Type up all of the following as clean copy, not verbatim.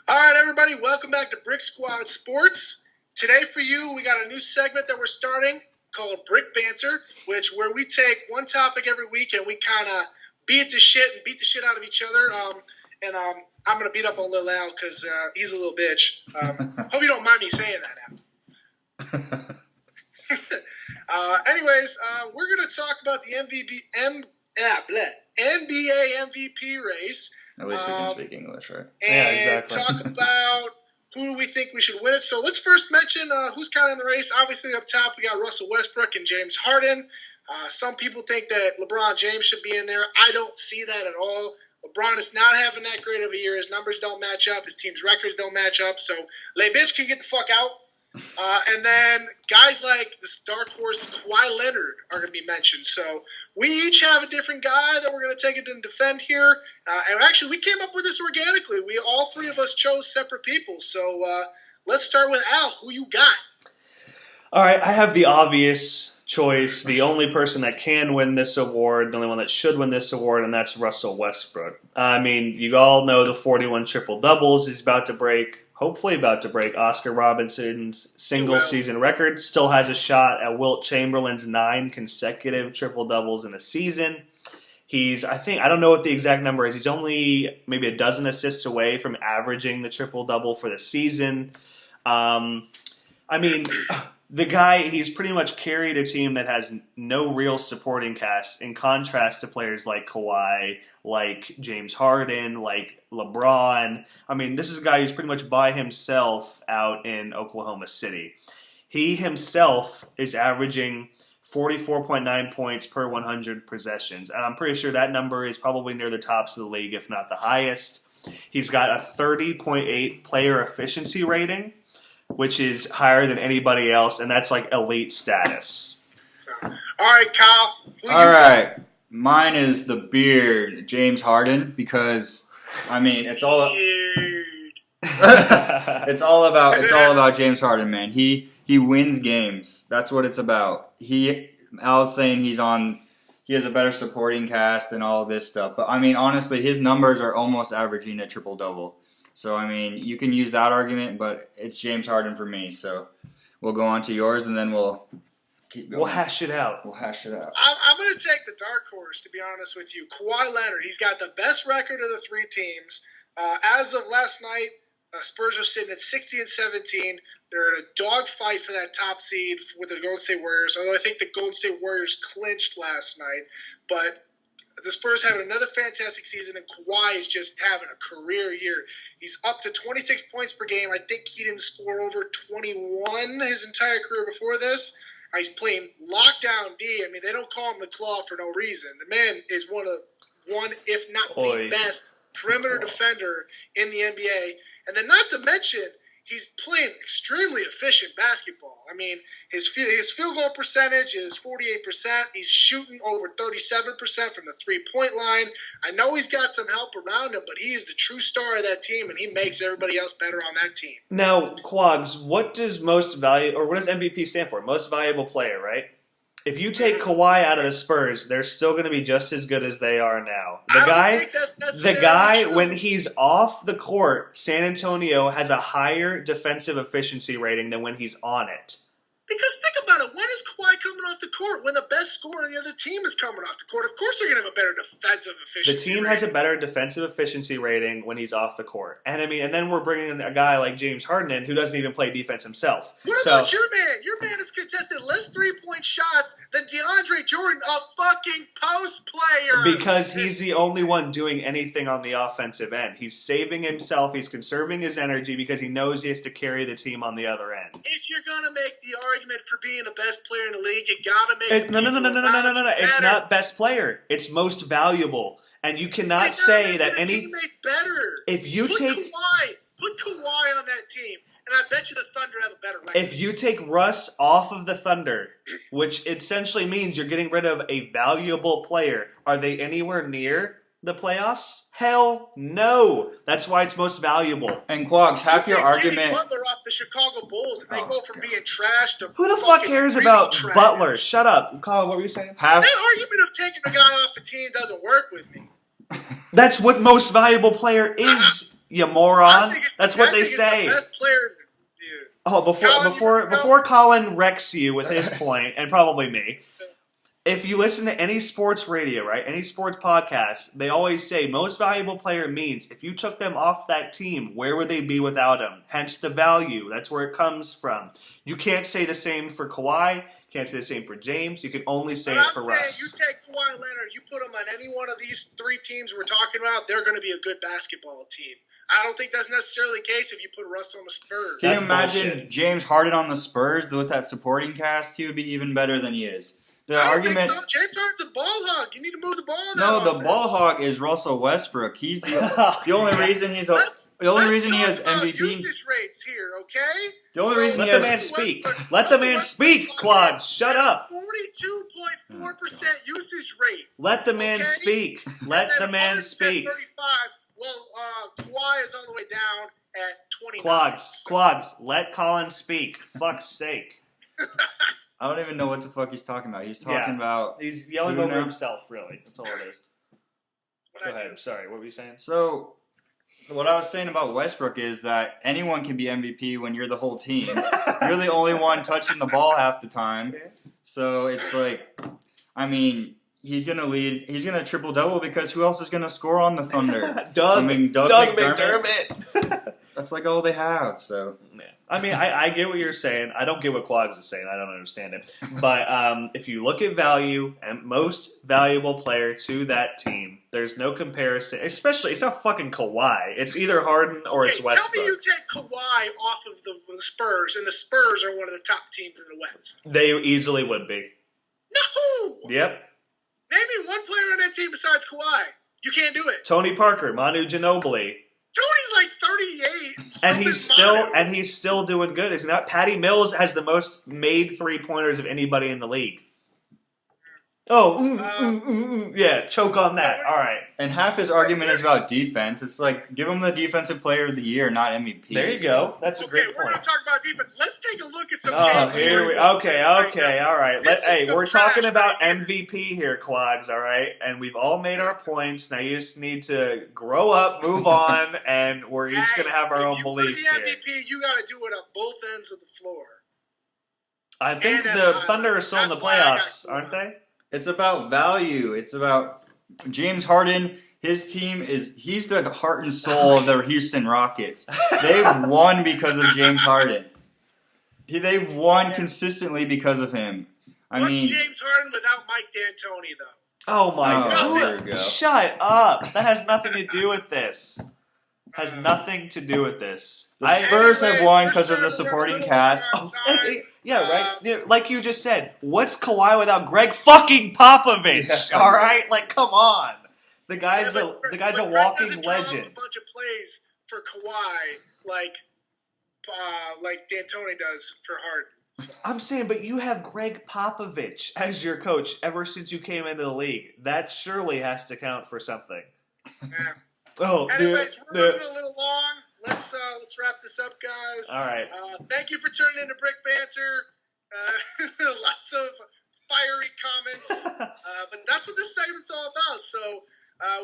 All right, everybody, welcome back to Brick Squad Sports. Today for you, we got a new segment that we're starting called Brick Banter, where we take one topic every week and we kind of beat the shit out of each other. I'm going to beat up on Lil Al because he's a little bitch. Hope you don't mind me saying that, Al. Anyways, we're going to talk about the NBA MVP race. At least we can speak English, right? And talk about who we think we should win it. So let's first mention who's kind of in the race. Obviously, up top, we got Russell Westbrook and James Harden. Some people think that LeBron James should be in there. I don't see that at all. LeBron is not having that great of a year. His numbers don't match up. His team's records don't match up. So, Lay Bitch can get the fuck out. And then guys like the dark horse Kawhi Leonard are going to be mentioned. So we each have a different guy that we're going to take it and defend here. And actually, we came up with this organically. All three of us chose separate people. So let's start with Al. Who you got? All right, I have the obvious choice, the only person that can win this award, the only one that should win this award, and that's Russell Westbrook. I mean, you all know the 41 triple-doubles he's about to break. Hopefully about to break Oscar Robinson's single-season record. Still has a shot at Wilt Chamberlain's 9 consecutive triple-doubles in a season. I don't know what the exact number is. He's only maybe a dozen assists away from averaging the triple-double for the season. The guy, he's pretty much carried a team that has no real supporting cast, in contrast to players like Kawhi, like James Harden, like LeBron. I mean, this is a guy who's pretty much by himself out in Oklahoma City. He himself is averaging 44.9 points per 100 possessions, and I'm pretty sure that number is probably near the tops of the league, if not the highest. He's got a 30.8 player efficiency rating, which is higher than anybody else, and that's like elite status. All right, Kyle. All right. Mine is the beard, James Harden, because it's all it's all about James Harden, man. He wins games. That's what it's about. Al's saying he has a better supporting cast and all this stuff. But honestly, his numbers are almost averaging a triple-double. So, you can use that argument, but it's James Harden for me. So, we'll go on to yours, and then we'll keep going. We'll hash it out. I'm going to take the dark horse, to be honest with you. Kawhi Leonard. He's got the best record of the three teams. As of last night, Spurs are sitting at 60 and 17. They're in a dogfight for that top seed with the Golden State Warriors, although I think the Golden State Warriors clinched last night. But the Spurs having another fantastic season, and Kawhi is just having a career year. He's up to 26 points per game. I think he didn't score over 21 his entire career before this. He's playing lockdown D. They don't call him the Claw for no reason. The man is one, if not the best perimeter defender in the NBA. And then not to mention, he's playing extremely efficient basketball. His field goal percentage is 48%. He's shooting over 37% from the three-point line. I know he's got some help around him, but he is the true star of that team, and he makes everybody else better on that team. Now, Quags, what does MVP stand for? Most valuable player, right? If you take Kawhi out of the Spurs, they're still going to be just as good as they are now. The guy, when he's off the court, San Antonio has a higher defensive efficiency rating than when he's on it. Because think about it. When is Kawhi coming off the court? When the best scorer on the other team is coming off the court. Of course they're going to have a better defensive efficiency rating. The team has a better defensive efficiency rating when he's off the court. And then we're bringing in a guy like James Harden in who doesn't even play defense himself. What about your man? Your man has contested less three-point shots than DeAndre Jordan, a fucking post player. Because he's the only one doing anything on the offensive end. He's saving himself. He's conserving his energy because he knows he has to carry the team on the other end. If you're going to make the argument for being the best player in the league, you got to make No. It's not best player. It's most valuable. And you cannot say that any teammate's better. If you put Kawhi on that team, and I bet you the Thunder have a better record. If you take Russ off of the Thunder, which essentially means you're getting rid of a valuable player, are they anywhere near the playoffs? Hell no. That's why it's most valuable. And Quags, half your argument. Jimmy Butler off the Chicago Bulls, and they go from being trash to who the fuck cares about trash. Butler? Shut up, Colin. What were you saying? That argument of taking a guy off the team doesn't work with me. That's what most valuable player is. You moron. That's That's what they It's say. the best player. Yeah. Oh, before Colin wrecks you with his point, and probably me. If you listen to any sports radio, right, any sports podcast, they always say most valuable player means if you took them off that team, where would they be without him? Hence the value. That's where it comes from. You can't say the same for Kawhi. Can't say the same for James. You can only say it for Russ. You take Kawhi Leonard, you put him on any one of these three teams we're talking about, they're going to be a good basketball team. I don't think that's necessarily the case if you put Russ on the Spurs. Can you imagine James Harden on the Spurs with that supporting cast? He would be even better than he is. The argument. Think so. James Harden's a ball hog. You need to move the ball. No, the ball hog is Russell Westbrook. He's the only reason he's the only reason he has MVP. Usage rates here, okay? The only reason let the man speak. Let the man speak. Quad, shut up. 42.4% usage rate. Let the man speak. Let the man speak. 35. Well, Kawhi is all the way down at 29. Quads, let Colin speak. Fuck's sake. I don't even know what the fuck he's talking about. He's talking about... He's yelling over himself, really. That's all it is. Go ahead. I'm sorry. What were you saying? So, what I was saying about Westbrook is that anyone can be MVP when you're the whole team. You're the only one touching the ball half the time. So, it's like... I mean... He's going to lead. He's going to triple-double because who else is going to score on the Thunder? Doug McDermott. That's like all they have. So, yeah. I mean, I get what you're saying. I don't get what Quags is saying. I don't understand it. But if you look at value and most valuable player to that team, there's no comparison. Especially, it's not fucking Kawhi. It's either Harden or it's Westbrook. Tell me you take Kawhi off of the Spurs, and the Spurs are one of the top teams in the West. They easily would be. No! Yep. Name me one player on that team besides Kawhi. You can't do it. Tony Parker, Manu Ginobili. Tony's like 38. And he's still doing good. Isn't that Patty Mills has the most made 3-pointers of anybody in the league? Oh, yeah, choke on that. All right. And half his argument is about defense. It's like, give him the defensive player of the year, not MVP. There you go. That's a great point. We're going to talk about defense. Let's take a look at some Okay, all right. We're talking about MVP here, Quads, all right? And we've all made our points. Now you just need to grow up, move on, and we're each going to have our own beliefs here. If you MVP, you got to do it on both ends of the floor. I think the Thunder are still in the playoffs, aren't they? It's about value. It's about James Harden. His team he's the heart and soul of the Houston Rockets. They've won because of James Harden. They've won consistently because of him. What's James Harden without Mike D'Antoni, though? Oh my God. Shut up. That has nothing to do with this. Nothing to do with this. The Spurs have won because of the supporting cast. Yeah, right? Like you just said, what's Kawhi without Greg fucking Popovich? All right? Like, come on. The guy's a walking legend. A bunch of plays for Kawhi like D'Antoni does for Harden. So. I'm saying, but you have Greg Popovich as your coach ever since you came into the league. That surely has to count for something. Yeah. Anyways, we're moving a little long. Let's wrap this up, guys. All right. Thank you for tuning in to Brick Banter. Lots of fiery comments, but that's what this segment's all about. So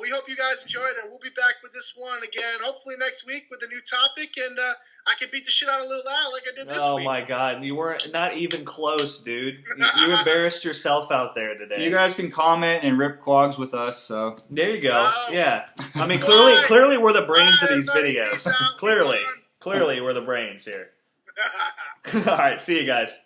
we hope you guys enjoyed, and we'll be back with this one again, hopefully next week with a new topic, and I can beat the shit out of Lil Al like I did this week. Oh my God, you weren't not even close, dude. You embarrassed yourself out there today. You guys can comment and rip quags with us. So there you go. Yeah, I mean, clearly we're the brains of these videos. Clearly we're the brains here. All right, see you guys.